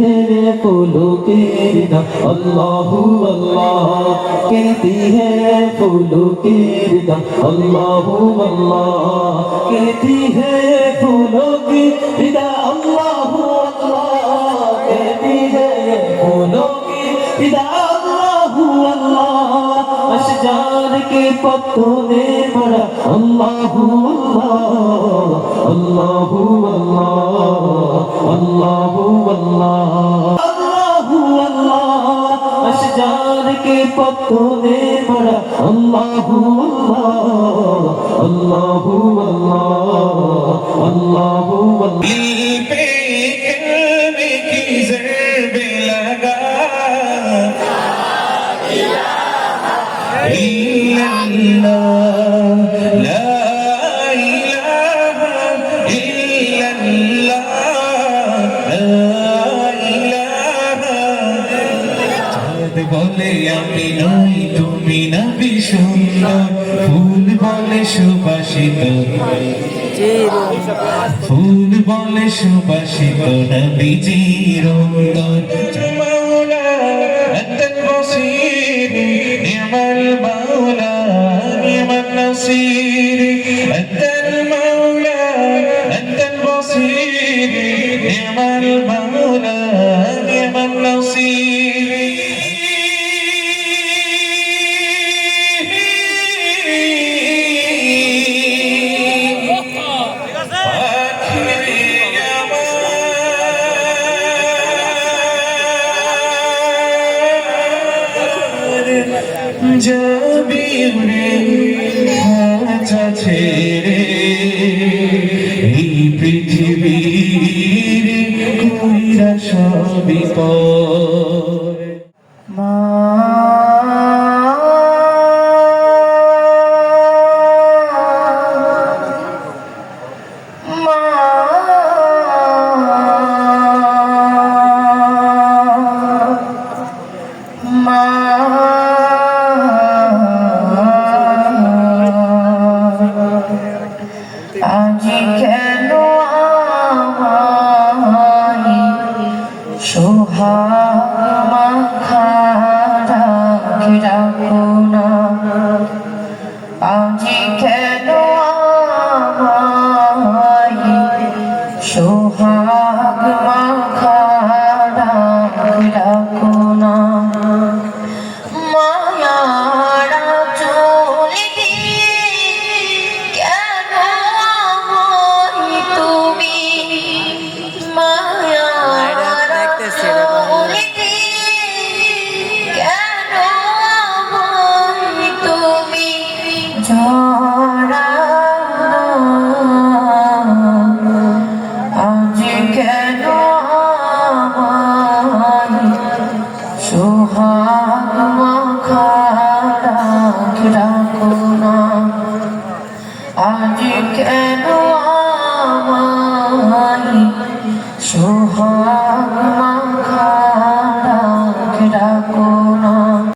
है फूलों के रिदा अल्लाह अल्लाह कहती है फूलों के रिदा अल्लाह अल्लाह कहती है फूलों की रिदा अल्लाह अल्लाह कहती है फूलों की रिदा अल्लाह अल्लाह अशजार के पत्तों में पड़ा अल्लाह अल्लाह अल्लाह अल्लाह अल्लाह अशजार के पत्तों में पड़ा अल्लाह अल्लाह अल्लाह पे कलमे की ज़रब लगा इल्लल्लाह ला इलाहा इल्लल्लाह বলে আমি নই তুমি নবী সুন্দর ফুল বলে সুবাসিত ফুল বলে সুবাসিত নবীজির অন্তর মাওলা আনতাল বসীর নি'মাল মাওলা নি'মান নাসীর আনতাল মাওলা আনতাল বসীর নি'মাল মাওলা নি'মান নাসীর যাবি উড়ে খাঁচা ছেড়ে এই পৃথিবীর কইরা সবই পর মা আজি কেন আমায় সোহাগ মাখা রাখো না আজি কেন আমায় সোহাগ মাখা রাখো না মায়ারা চলে কেন আমায় তুমি মায়ারা চলে কেন আমায় তুমি আজ কেন আমায় সোহাগ মাখা রাখো না আজ কেন